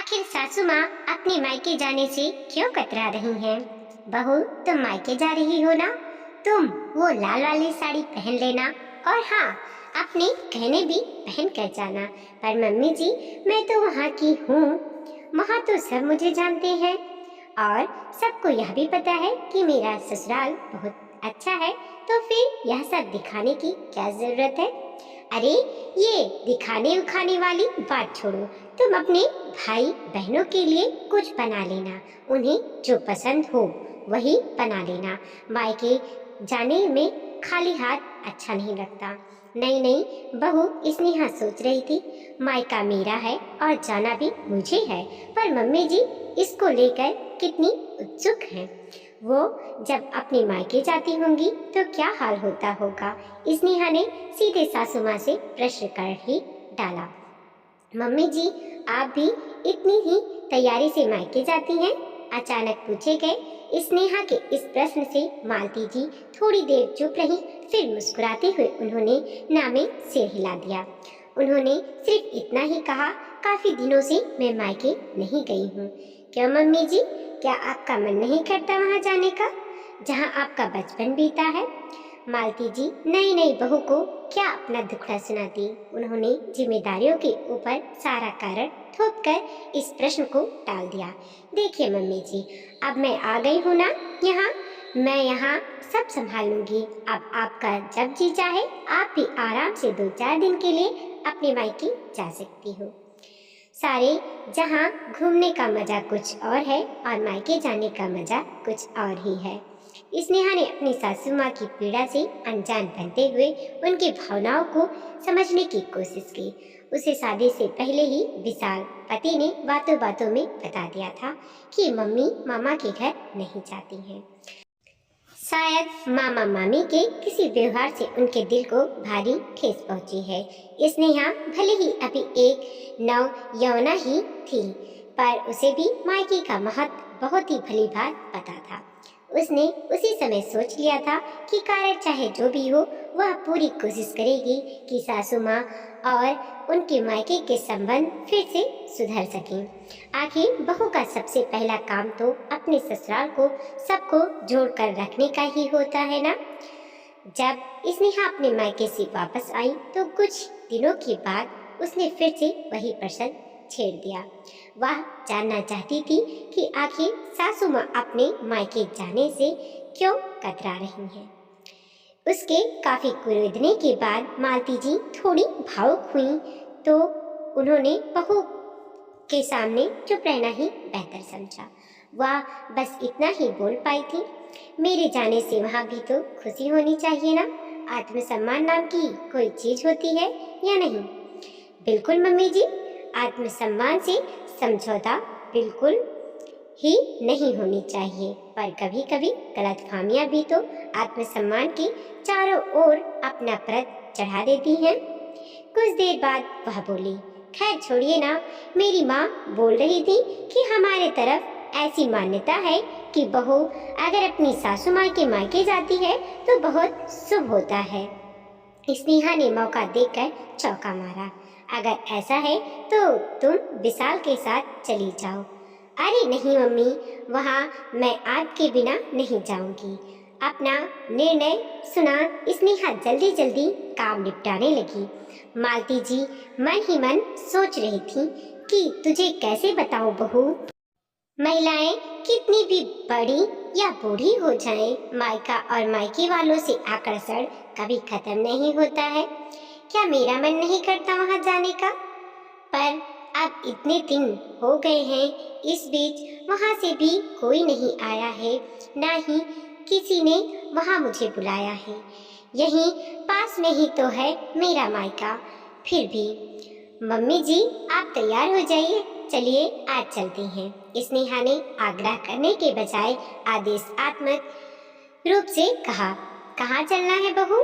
आखिर सासू माँ अपने मायके जाने से क्यों कतरा रही हैं? बहू, तुम मायके जा रही हो ना? तुम वो लाल वाली साड़ी पहन लेना और हाँ, अपने गहने भी पहन कर जाना। पर मम्मी जी, मैं तो वहाँ की हूँ, वहाँ तो सब मुझे जानते हैं और सबको यह भी पता है कि मेरा ससुराल बहुत अच्छा है, तो फिर यह सब दिखाने की क्या जरूरत है? अरे, ये दिखाने उखाने वाली बात छोड़ो, तुम अपने भाई बहनों के लिए कुछ बना लेना, उन्हें जो पसंद हो वही बना लेना। मायके जाने में खाली हाथ अच्छा नहीं लगता। नहीं नहीं बहू, स्नेहा सोच रही थी मायका मेरा है और जाना भी मुझे है, पर मम्मी जी इसको लेकर कितनी उत्सुक हैं। वो जब अपने मायके जाती होंगी तो क्या हाल होता होगा? स्नेहा ने सीधे सासू माँ से प्रश्न कर ही डाला। मम्मी जी, आप भी इतनी ही तैयारी से मायके जाती हैं? अचानक पूछे गए स्नेहा के इस प्रश्न से मालती जी थोड़ी देर चुप रही, फिर मुस्कुराते हुए उन्होंने नामे सिर हिला दिया। उन्होंने सिर्फ इतना ही कहा, काफी दिनों से मैं मायके नहीं गई हूँ। क्यों मम्मी जी, क्या आपका मन नहीं करता वहाँ जाने का, जहाँ आपका बचपन बीता है? मालती जी नई नई बहू को क्या अपना दुखड़ा सुनाती। उन्होंने जिम्मेदारियों के ऊपर सारा कारण थोप कर इस प्रश्न को टाल दिया। देखिए मम्मी जी, अब मैं आ गई हूँ ना यहाँ, मैं यहाँ सब संभाल लूंगी। अब आपका जब जी चाहे आप भी आराम से 2-4 दिन के लिए अपने मायके जा सकती हो। सारे जहाँ घूमने का मजा कुछ और है और मायके जाने का मजा कुछ और ही है। स्नेहा ने अपनी सासू माँ की पीड़ा से अनजान बनते हुए उनकी भावनाओं को समझने की कोशिश की। उसे शादी से पहले ही विशाल पति ने बातों बातों में बता दिया था कि मम्मी मामा के घर नहीं जाती हैं। शायद मामा मामी के किसी व्यवहार से उनके दिल को भारी ठेस पहुंची है। स्नेहा भले ही अभी एक नव यौवना ही थी, पर उसे भी मायके का महत्व बहुत ही भली भांति पता था। उसने उसी समय सोच लिया था कि कारण चाहे जो भी हो, वह पूरी कोशिश करेगी कि सासू माँ और उनके मायके के संबंध फिर से सुधर सकें। आखिर बहू का सबसे पहला काम तो अपने ससुराल को सबको जोड़कर रखने का ही होता है ना। जब स्नेहा अपने मायके से वापस आई तो कुछ दिनों के बाद उसने फिर से वही प्रश्न छेड़ दिया। वह जानना चाहती थी कि आखिर सासू माँ अपने मायके जाने से क्यों कतरा रही हैं। उसके काफी कुरेदने के बाद मालती जी थोड़ी भावुक हुई, तो उन्होंने बहू के सामने चुप रहना ही बेहतर समझा। वह बस इतना ही बोल पाई थी, मेरे जाने से वहाँ भी तो खुशी होनी चाहिए ना। आत्मसम्मान नाम की कोई चीज होती है या नहीं? बिल्कुल मम्मी जी, आत्मसम्मान से समझौता बिल्कुल ही नहीं होनी चाहिए, पर कभी कभी गलतफहमियां भी तो आत्मसम्मान के चारों ओर अपना परत चढ़ा देती हैं। कुछ देर बाद वह बोली, खैर छोड़िए ना, मेरी माँ बोल रही थी कि हमारे तरफ ऐसी मान्यता है कि बहू अगर अपनी सासू माँ के मायके जाती है तो बहुत शुभ होता है। स्नेहा ने मौका देखकर चौंका मारा। अगर ऐसा है तो तुम विशाल के साथ चली जाओ। अरे नहीं मम्मी, वहाँ मैं आपके बिना नहीं जाऊंगी। अपना निर्णय सुना स्नेहा जल्दी जल्दी काम निपटाने लगी। मालती जी मन ही मन सोच रही थी कि तुझे कैसे बताऊं बहू, महिलाएं कितनी भी बड़ी या बूढ़ी हो जाएं, मायका और मायके वालों से आकर्षण कभी खत्म नहीं होता है। क्या मेरा मन नहीं करता वहां जाने का? पर अब इतने दिन हो गए हैं, इस बीच वहां से भी कोई नहीं आया है, ना ही किसी ने वहां मुझे बुलाया है। यहीं पास में ही तो है मेरा मायका। फिर भी मम्मी जी, आप तैयार हो जाइए, चलिए आज चलते हैं। स्नेहा ने आग्रह करने के बजाय आदेशात्मक रूप से कहा। कहाँ चलना है बहू?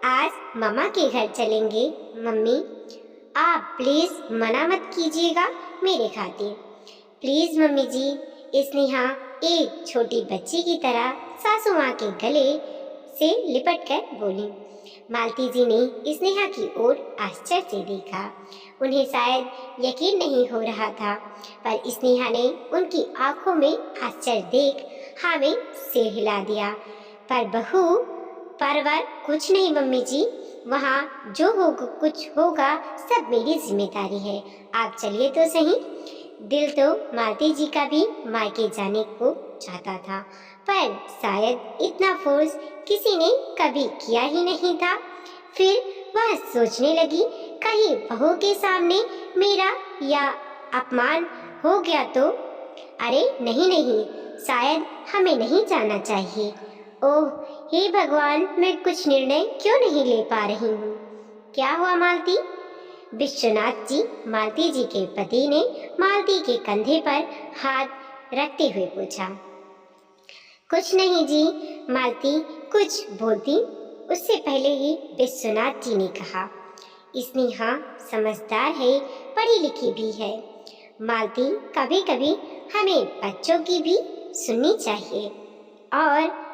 आज मामा के घर चलेंगे। मम्मी, आप प्लीज मना मत कीजिएगा मेरे खातिर। प्लीज मम्मी जी। स्नेहा एक छोटी बच्ची की तरह सासू माँ के गले से लिपट कर बोली। मालती जी ने स्नेहा की ओर आश्चर्य से देखा। उन्हें शायद यकीन नहीं हो रहा था, पर स्नेहा ने उनकी आंखों में आश्चर्य देख हाँ में सिर हिला दिया। पर बहू, परवर कुछ नहीं मम्मी जी, वहाँ जो होगा कुछ होगा सब मेरी जिम्मेदारी है। आप चलिए तो सही। दिल तो मालती जी का भी मायके जाने को चाहता था, पर शायद इतना फोर्स किसी ने कभी किया ही नहीं था। फिर वह सोचने लगी, कहीं बहू के सामने मेरा या अपमान हो गया तो। अरे नहीं नहीं, शायद हमें नहीं जाना चाहिए। ओह हे भगवान, मैं कुछ निर्णय क्यों नहीं ले पा रही हूँ। क्या हुआ मालती? विश्वनाथ जी, मालती जी के पति ने मालती के कंधे पर हाथ रखते हुए पूछा। कुछ नहीं जी, मालती कुछ बोलती उससे पहले ही विश्वनाथ जी ने कहा, स्नेहा समझदार है, पढ़ी लिखी भी है। मालती, कभी कभी हमें बच्चों की भी सुननी चाहिए। और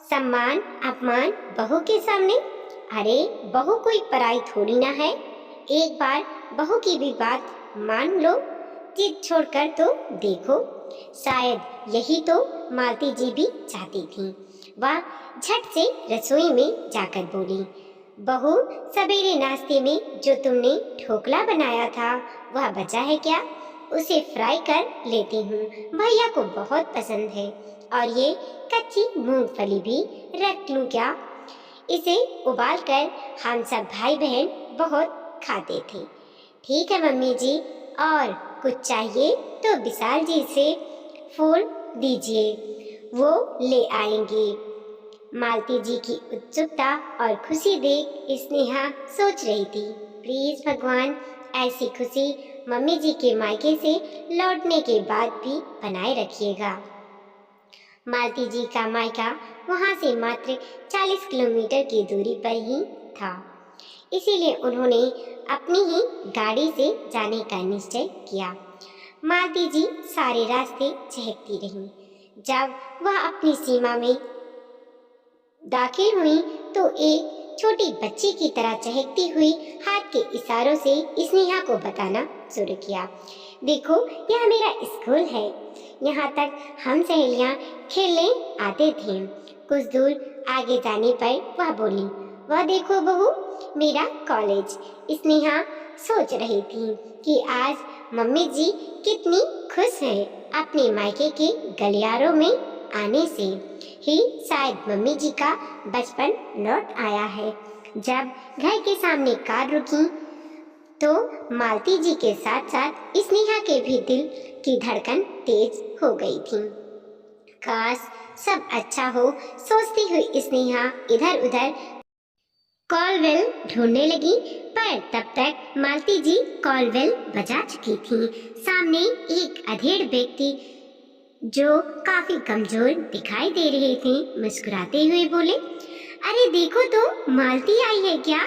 सम्मान अपमान बहू के सामने? अरे बहू कोई पराई थोड़ी ना है। एक बार बहू की भी बात मान लो, जिद छोड़कर तो देखो। शायद यही तो मालती जी भी चाहती थी। वह झट से रसोई में जाकर बोली, बहू, सवेरे नाश्ते में जो तुमने ढोकला बनाया था वह बचा है क्या? उसे फ्राई कर लेती हूँ, भैया को बहुत पसंद है। और ये कच्ची मूंगफली भी रख लूँ क्या? इसे उबालकर हम सब भाई बहन बहुत खाते थे। ठीक है मम्मी जी, और कुछ चाहिए तो विशाल जी से फूल दीजिए, वो ले आएंगे। मालती जी की उत्सुकता और खुशी देख स्नेहा सोच रही थी, प्लीज भगवान, ऐसी खुशी मम्मी जी के मायके से लौटने के बाद भी बनाए रखिएगा। मालती जी का मायका वहां से मात्र 40 किलोमीटर की दूरी पर ही था, इसीलिए उन्होंने अपनी ही गाड़ी से जाने का निश्चय किया। मालती जी सारे रास्ते चहकती रहीं। जब वह अपनी सीमा में दाखिल हुई तो एक छोटी बच्ची की तरह चहकती हुई हाथ के इशारों से स्नेहा को बताना शुरू किया, देखो यह मेरा स्कूल है, यहाँ तक हम सहेलियाँ खेलने आते थे। कुछ दूर आगे जाने पर वह बोली, वह देखो बहू, मेरा कॉलेज। स्नेहा सोच रही थी कि आज मम्मी जी कितनी खुश है अपने मायके के गलियारों में आने से ही। शायद मम्मी जी का बचपन लौट आया है। जब घर के सामने कार रुकी तो मालती जी के साथ साथ स्नेहा के भी दिल की धड़कन तेज हो गई थी। काश सब अच्छा हो, सोचती हुई स्नेहा इधर उधर कॉलवेल ढूंढने लगी, पर तब तक मालती जी कॉलवेल बजा चुकी थी। सामने एक अधेड़ व्यक्ति जो काफी कमजोर दिखाई दे रहे थे मुस्कुराते हुए बोले, अरे देखो तो मालती आई है क्या?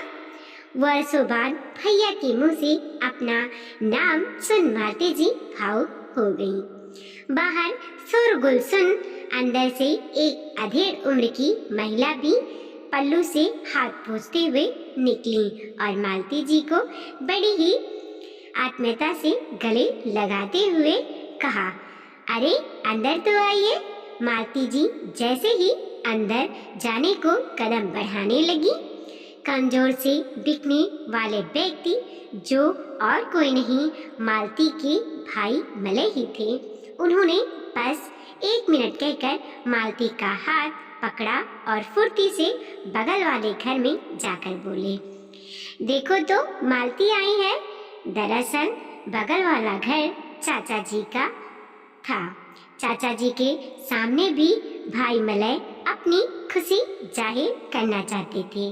वर्षों बाद भैया के मुंह से अपना नाम सुन मालती जी भावुक हो गई। बाहर शोरगुल सुन अंदर से एक अधेड़ उम्र की महिला भी पल्लू से हाथ पोंछते हुए निकली और मालती जी को बड़ी ही आत्मीयता से गले लगाते हुए कहा, अरे अंदर तो आइए। मालती जी जैसे ही अंदर जाने को कदम बढ़ाने लगी, कमजोर से दिखने वाले व्यक्ति जो और कोई नहीं मालती के भाई मलय ही थे, उन्होंने बस 1 मिनट कहकर मालती का हाथ पकड़ा और फुर्ती से बगल वाले घर में जाकर बोले, देखो तो मालती आई है। दरअसल बगल वाला घर चाचा जी का था। चाचा जी के सामने भी भाई मलय अपनी खुशी जाहिर करना चाहते थे।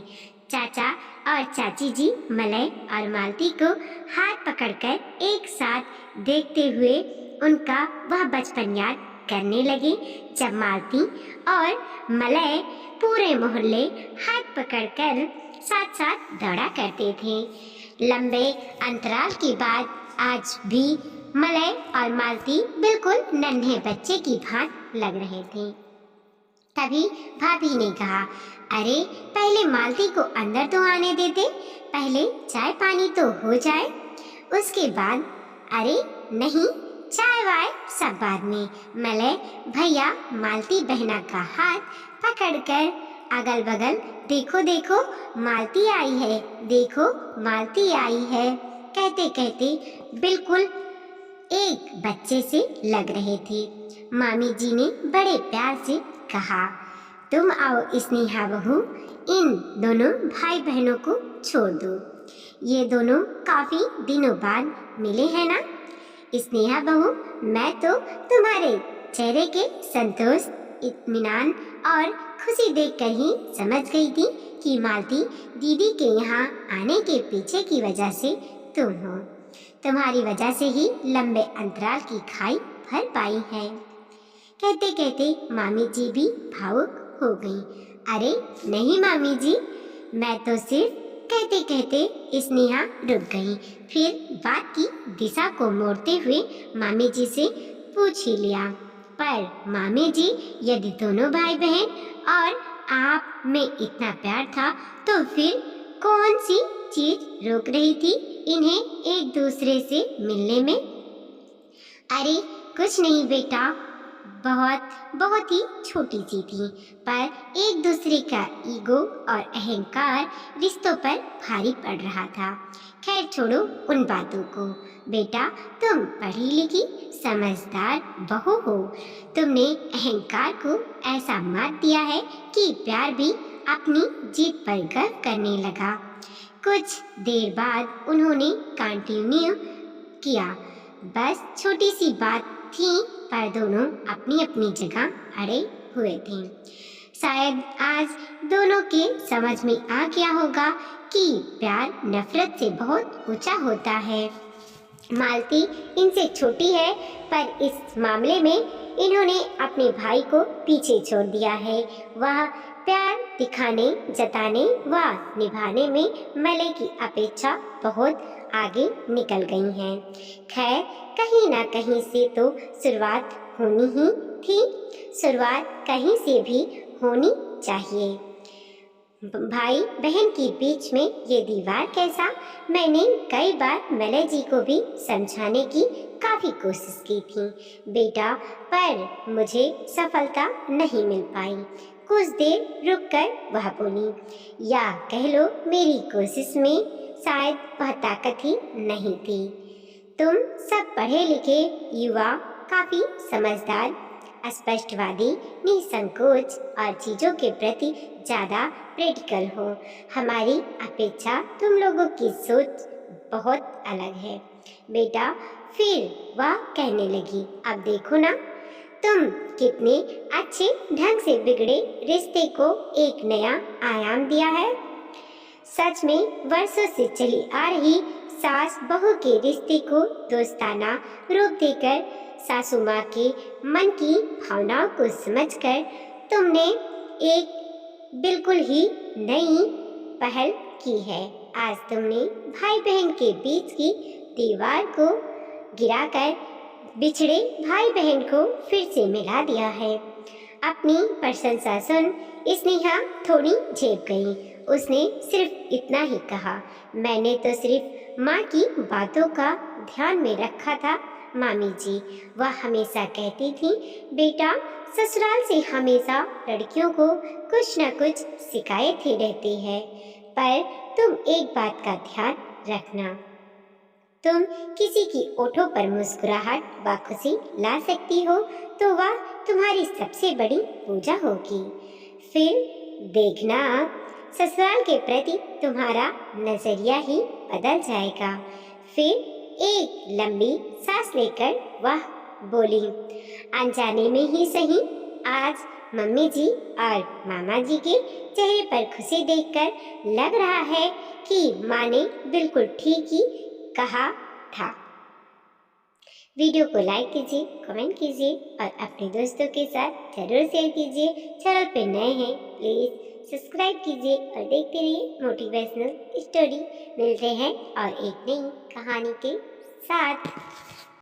चाचा और चाची जी मलय और मालती को हाथ पकड़कर एक साथ देखते हुए उनका वह बचपन याद करने लगे, जब मालती और मलय पूरे मोहल्ले हाथ पकड़कर साथ साथ दौड़ा करते थे। लंबे अंतराल के बाद आज भी मलय और मालती बिल्कुल नन्हे बच्चे की भांति लग रहे थे। तभी भाभी ने कहा, अरे पहले मालती को अंदर तो आने देते, पहले चाय पानी तो हो जाए, उसके बाद। अरे नहीं, चाय वाय सब बाद में। मलय भैया मालती बहना का हाथ पकड़कर अगल बगल, देखो देखो मालती आई है, देखो मालती आई है, कहते कहते बिल्कुल एक बच्चे से लग रहे थे। मामी जी ने बड़े प्यार से कहा, तुम आओ स्नेहा बहू, इन दोनों भाई बहनों को छोड़ दो, ये दोनों काफी दिनों बाद मिले हैं ना। स्नेहा बहू, मैं तो तुम्हारे चेहरे के संतोष, इत्मीनान और खुशी देखकर ही समझ गई थी कि मालती दीदी के यहाँ आने के पीछे की वजह से तुम हो। तुम्हारी वजह से ही लंबे अंतराल की खाई भर पाई है। कहते कहते मामी जी भी भावुक हो गई। अरे नहीं मामी जी, मैं तो सिर्फ, कहते कहते स्नेहा रुक गई। फिर बात की दिशा को मोड़ते हुए मामी जी से पूछ ही लिया, पर मामी जी, यदि दोनों भाई बहन और आप में इतना प्यार था तो फिर कौन सी चीज रोक रही थी इन्हें एक दूसरे से मिलने में। अरे कुछ नहीं बेटा, बहुत बहुत ही छोटी सी थी, पर एक दूसरे का ईगो और अहंकार रिश्तों पर भारी पड़ रहा था। खैर छोड़ो उन बातों को। बेटा तुम पढ़ी लिखी समझदार बहू हो, तुमने अहंकार को ऐसा मात दिया है कि प्यार भी अपनी जीत पर गर्व करने लगा। कुछ देर बाद उन्होंने कंटिन्यू किया, बस छोटी सी बात थी, पर दोनों अपनी अपनी जगह अड़े हुए थे। शायद आज दोनों के समझ में आ गया होगा कि प्यार नफरत से बहुत ऊंचा होता है। मालती इनसे छोटी है, पर इस मामले में इन्होंने अपने भाई को पीछे छोड़ दिया है। वह प्यार दिखाने, जताने व निभाने में मलय की अपेक्षा बहुत आगे निकल गई हैं। खैर कहीं ना कहीं से तो शुरुआत होनी ही थी, शुरुआत कहीं से भी होनी चाहिए। भाई बहन के बीच में ये दीवार कैसा, मैंने कई बार मलय जी को भी समझाने की काफी कोशिश की थी बेटा, पर मुझे सफलता नहीं मिल पाई। कुछ देर रुककर वह बोली, या कह लो मेरी कोशिश में शायद वह ताकत ही नहीं थी। तुम सब पढ़े लिखे युवा, काफी समझदार, स्पष्टवादी, निसंकोच और चीजों के प्रति ज्यादा प्रैक्टिकल हो। हमारी अपेक्षा तुम लोगों की सोच बहुत अलग है बेटा। फिर वह कहने लगी, अब देखो ना, तुम कितने अच्छे ढंग से बिगड़े रिश्ते को एक नया आयाम दिया है। सच में वर्षों से चली आ रही सास बहू के रिश्ते को दोस्ताना रूप देकर, सासू माँ के मन की भावनाओं को समझकर तुमने एक बिल्कुल ही नई पहल की है। आज तुमने भाई बहन के बीच की दीवार को गिराकर बिछड़े भाई बहन को फिर से मिला दिया है। अपनी प्रशंसा सुन स्नेहा थोड़ी झेप गई। उसने सिर्फ इतना ही कहा, मैंने तो सिर्फ माँ की बातों का ध्यान में रखा था मामी जी। वह हमेशा कहती थी, बेटा ससुराल से हमेशा लड़कियों को कुछ न कुछ शिकायत ही रहती है, पर तुम एक बात का ध्यान रखना, तुम किसी की ओठों पर मुस्कुराहट व खुशी ला सकती हो तो वह तुम्हारी सबसे बड़ी पूजा होगी। फिर देखना ससुराल के प्रति तुम्हारा नजरिया ही बदल जाएगा। फिर एक लंबी सांस लेकर वह बोली, अनजाने में ही सही, आज मम्मी जी और मामा जी के चेहरे पर खुशी देखकर लग रहा है कि माँ ने बिल्कुल ठीक ही कहा था। वीडियो को लाइक कीजिए, कमेंट कीजिए और अपने दोस्तों के साथ जरूर शेयर कीजिए। चैनल पे नए हैं प्लीज सब्सक्राइब कीजिए और देखते रहिए मोटिवेशनल स्टोरी। मिलते हैं और एक नई कहानी के साथ।